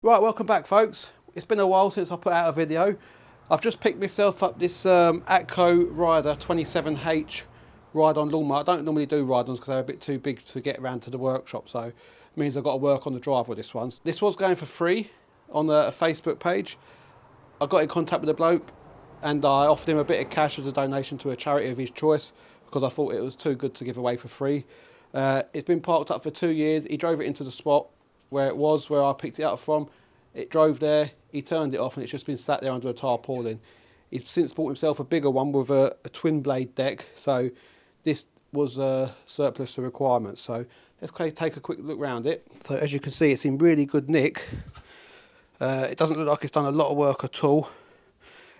Right, welcome back folks. It's been a while since I put out a video. I've just picked myself up this Atco Rider 27H ride-on lawnmower. I don't normally do ride-ons because they're a bit too big to get around to the workshop, so it means I've got to work on the drive with this one. This was going for free on a Facebook page. I got in contact with a bloke and I offered him a bit of cash as a donation to a charity of his choice because I thought it was too good to give away for free. It's been parked up for 2 years. He drove it into the spot where it was, where I picked it up from. It drove there, he turned it off and it's just been sat there under a tarpaulin. He's since bought himself a bigger one with a twin blade deck, so this was a surplus to requirements. So let's take a quick look around it. So as you can see, it's in really good nick. It doesn't look like it's done a lot of work at all.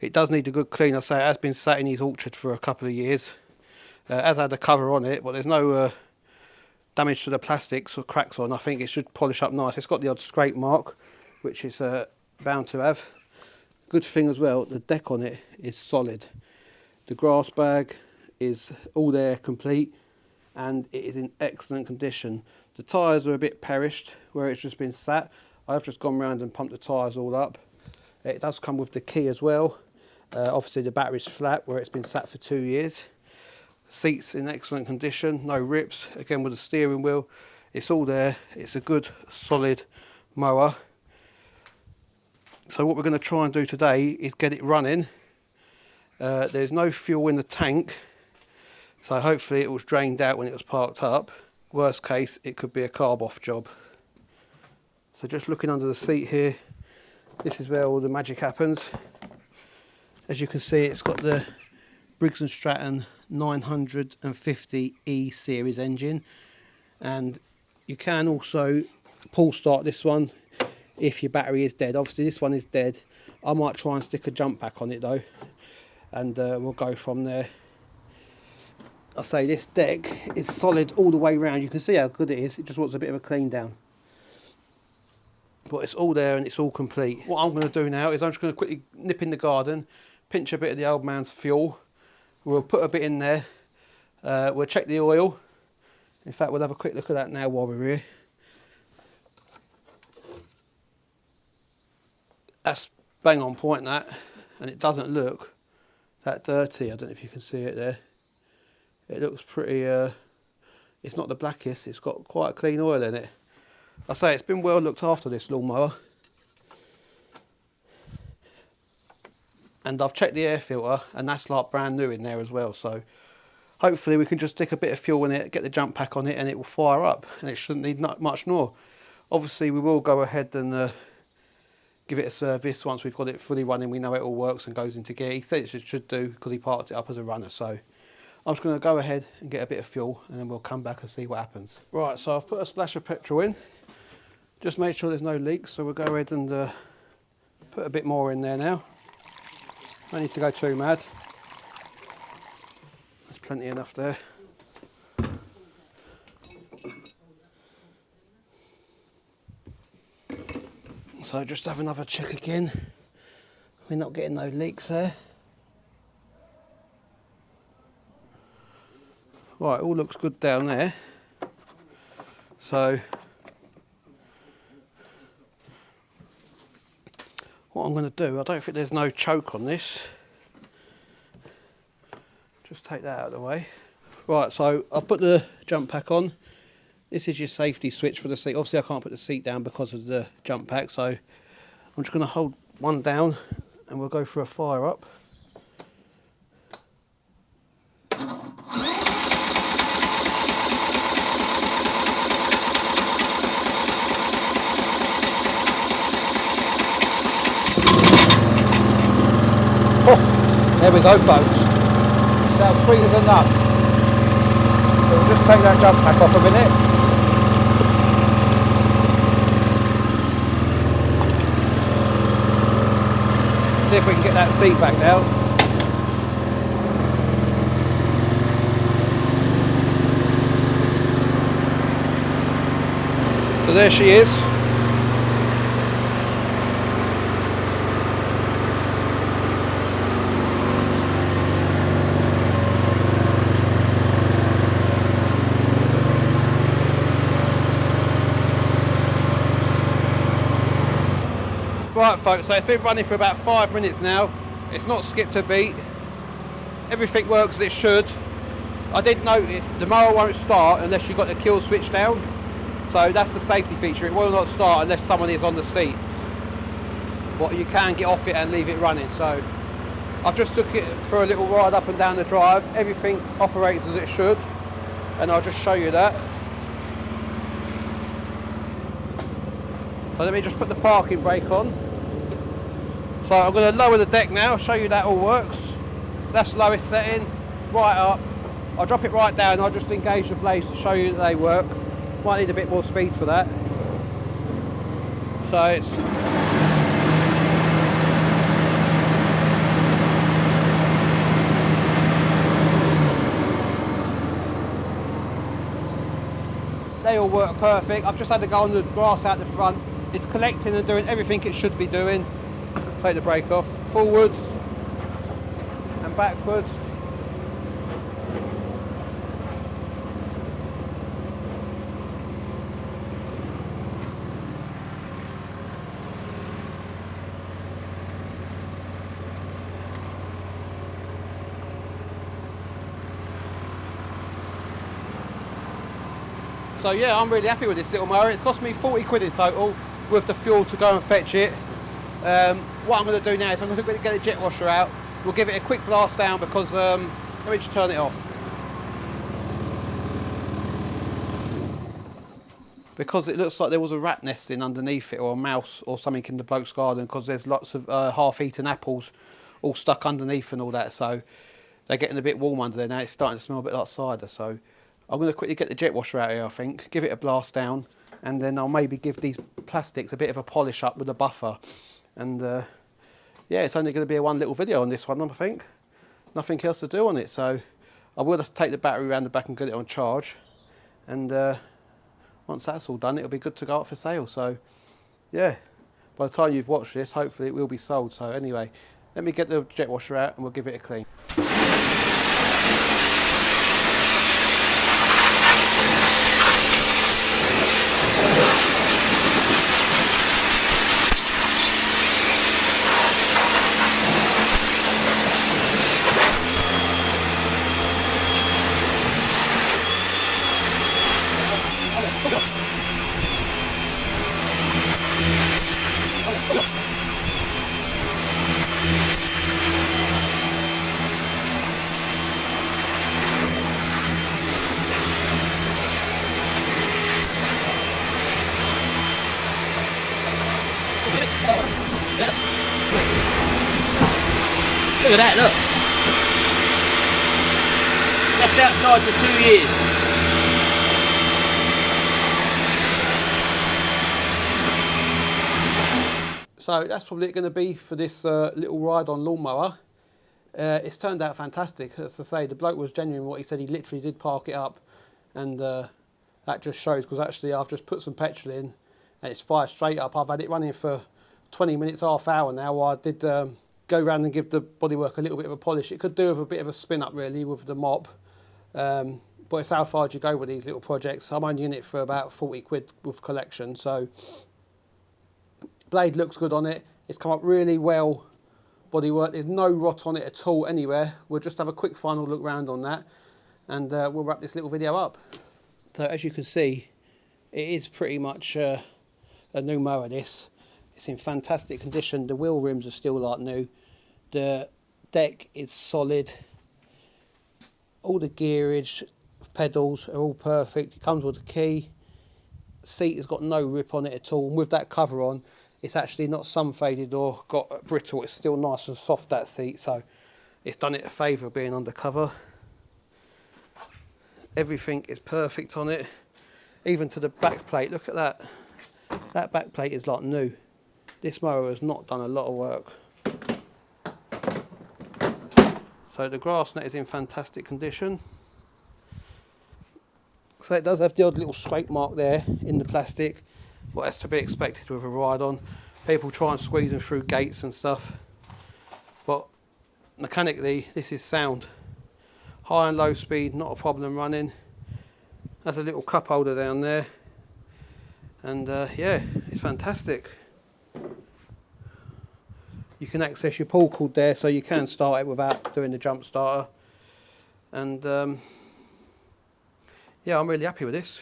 It does need a good clean. I say it has been sat in his orchard for a couple of years. It has had a cover on it, but there's no damage to the plastics or cracks or nothing. It should polish up nice. It's got the odd scrape mark, which is bound to have. Good thing as well, the deck on it is solid. The grass bag is all there complete and it is in excellent condition. The tyres are a bit perished where it's just been sat. I've just gone round and pumped the tyres all up. It does come with the key as well. Obviously the battery's flat where it's been sat for 2 years. Seats in excellent condition, no rips. Again with the steering wheel, it's all there. It's a good solid mower. So what we're going to try and do today is get it running. There's no fuel in the tank, so hopefully it was drained out when it was parked up. Worst case, it could be a carb off job. So just looking under the seat here, this is where all the magic happens. As you can see, it's got the Briggs & Stratton 950E series engine, and you can also pull start this one if your battery is dead. Obviously this one is dead. I might try and stick a jump pack on it though, and we'll go from there. I say this deck is solid all the way around. You can see how good it is. It just wants a bit of a clean down, but it's all there and it's all complete. What I'm going to do now is I'm just going to quickly nip in the garden, pinch a bit of the old man's fuel. We'll put a bit in there. We'll check the oil. In fact, we'll have a quick look at that now while we're here. That's bang on point, that, and it doesn't look that dirty. I don't know if you can see it there. It looks pretty, it's not the blackest, it's got quite a clean oil in it. I say it's been well looked after, this lawnmower. And I've checked the air filter and that's like brand new in there as well, so hopefully we can just stick a bit of fuel in it, get the jump pack on it and it will fire up, and it shouldn't need much more. Obviously we will go ahead and give it a service once we've got it fully running. We know it all works and goes into gear. He said it should do because he parked it up as a runner, so I'm just going to go ahead and get a bit of fuel and then we'll come back and see what happens. Right, so I've put a splash of petrol in, just make sure there's no leaks, so we'll go ahead and put a bit more in there now. No need to go too mad. There's plenty enough there. So just have another check again. We're not getting no leaks there. Right, all looks good down there. So what I'm going to do, I don't think there's no choke on this. Just take that out of the way. Right, so I'll put the jump pack on. This is your safety switch for the seat. Obviously I can't put the seat down because of the jump pack, so I'm just going to hold one down and we'll go for a fire up. Oh, there we go folks. Sounds sweet as a nut. So we'll just take that jump pack off a minute. See if we can get that seat back now. So there she is. Right folks, so it's been running for about 5 minutes now. It's not skipped a beat. Everything works as it should. I did notice the mower won't start unless you've got the kill switch down. So that's the safety feature. It will not start unless someone is on the seat. But you can get off it and leave it running. So I've just took it for a little ride up and down the drive. Everything operates as it should. And I'll just show you that. So let me just put the parking brake on. So I'm going to lower the deck now, show you that all works. That's lowest setting, right up. I'll drop it right down, I'll just engage the blades to show you that they work. Might need a bit more speed for that. So it's... They all work perfect. I've just had to go on the grass out the front. It's collecting and doing everything it should be doing. Take the brake off. Forwards and backwards. So yeah, I'm really happy with this little mower. It's cost me 40 quid in total with the fuel to go and fetch it. What I'm going to do now is I'm going to get the jet washer out. We'll give it a quick blast down because, let me just turn it off. Because it looks like there was a rat nesting underneath it, or a mouse or something in the bloke's garden, because there's lots of half-eaten apples all stuck underneath and all that. So they're getting a bit warm under there now. It's starting to smell a bit like cider. So I'm going to quickly get the jet washer out here, I think, give it a blast down, and then I'll maybe give these plastics a bit of a polish up with a buffer. And yeah, it's only going to be one little video on this one, I think. Nothing else to do on it, so I will have to take the battery around the back and get it on charge. And once that's all done, it'll be good to go up for sale. So yeah, by the time you've watched this, hopefully it will be sold. So anyway, let me get the jet washer out and we'll give it a clean. Look at that, look. Left outside for 2 years. So that's probably going to be for this little ride on lawnmower. It's turned out fantastic. As I say, the bloke was genuine what he said. He literally did park it up, and that just shows, because actually I've just put some petrol in and it's fired straight up. I've had it running for 20 minutes, half hour now. I did go around and give the bodywork a little bit of a polish. It could do with a bit of a spin up really with the mop, but it's how far do you go with these little projects. I'm only in it for about 40 quid with collection. So blade looks good on it. It's come up really well, bodywork. There's no rot on it at all anywhere. We'll just have a quick final look round on that, and we'll wrap this little video up. So as you can see, it is pretty much a new mower this. It's in fantastic condition. The wheel rims are still like new. The deck is solid. All the gearage, pedals are all perfect. It comes with a key. Seat has got no rip on it at all. And with that cover on, it's actually not sun faded or got brittle. It's still nice and soft, that seat. So it's done it a favour being undercover. Everything is perfect on it. Even to the back plate. Look at that. That back plate is like new. This mower has not done a lot of work. So the grass net is in fantastic condition. So it does have the odd little scrape mark there in the plastic. What has to be expected with a ride on. People try and squeeze them through gates and stuff. But mechanically, this is sound. High and low speed, not a problem running. There's a little cup holder down there. And yeah, it's fantastic. you can access your pull cord there, so you can start it without doing the jump starter. And yeah, I'm really happy with this.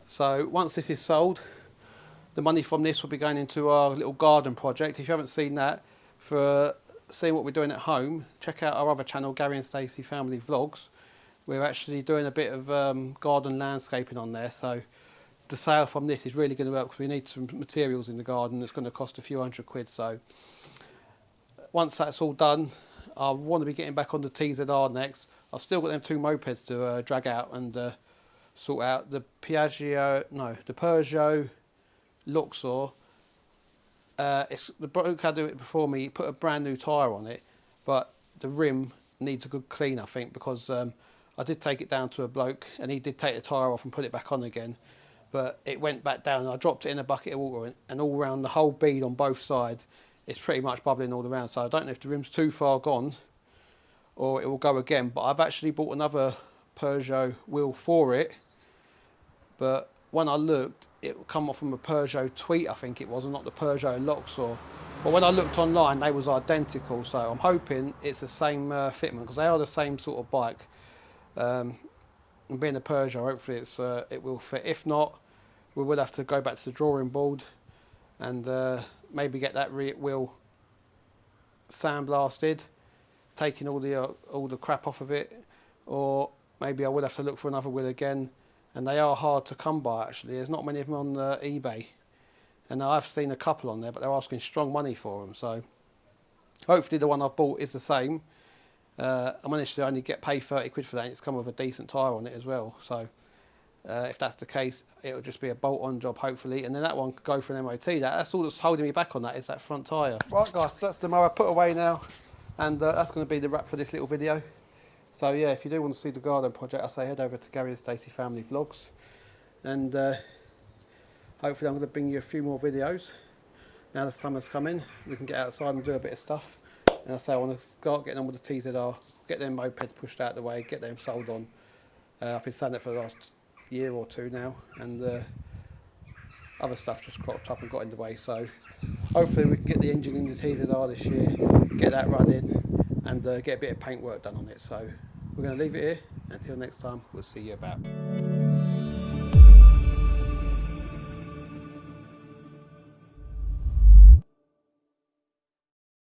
So once this is sold, the money from this will be going into our little garden project. If you haven't seen that, for seeing what we're doing at home, check out our other channel, Gary and Stacey Family Vlogs. We're actually doing a bit of garden landscaping on there, so the sale from this is really going to work because we need some materials in the garden. It's going to cost a few £100. So once that's all done, I want to be getting back on the TZR next. I've still got them 2 mopeds to drag out and sort out. The Peugeot Luxor. It's the bloke who do it before me. He put a brand new tyre on it, but the rim needs a good clean, I think, because I did take it down to a bloke and he did take the tyre off and put it back on again, but it went back down and I dropped it in a bucket of water and all around the whole bead on both sides it's pretty much bubbling all around. So I don't know if the rim's too far gone or it will go again, but I've actually bought another Peugeot wheel for it, but when I looked, it would come off from a Peugeot Tweet, I think it was, and not the Peugeot Luxor. But when I looked online, they was identical, so I'm hoping it's the same fitment, because they are the same sort of bike. And being a Peugeot, hopefully it will fit. If not, we will have to go back to the drawing board and maybe get that rear wheel sandblasted, taking all the crap off of it, or maybe I will have to look for another wheel again. And they are hard to come by, actually. There's not many of them on eBay. And I've seen a couple on there, but they're asking strong money for them. So hopefully the one I've bought is the same. I managed to only get paid 30 quid for that, and it's come with a decent tyre on it as well. So if that's the case, it'll just be a bolt-on job, hopefully. And then that one could go for an MOT. That's all that's holding me back on that, is that front tyre. Right, guys, so that's the mower put away now. And that's going to be the wrap for this little video. So yeah, if you do want to see the garden project, I say head over to Gary and Stacey Family Vlogs, and hopefully I'm going to bring you a few more videos. Now the summer's coming, we can get outside and do a bit of stuff. And I say I want to start getting on with the TZR, get them mopeds pushed out of the way, get them sold on. I've been saying that for the last year or two now, and other stuff just cropped up and got in the way. So hopefully we can get the engine in the TZR this year, get that running, and get a bit of paint work done on it. So we're going to leave it here. Until next time, we'll see you about.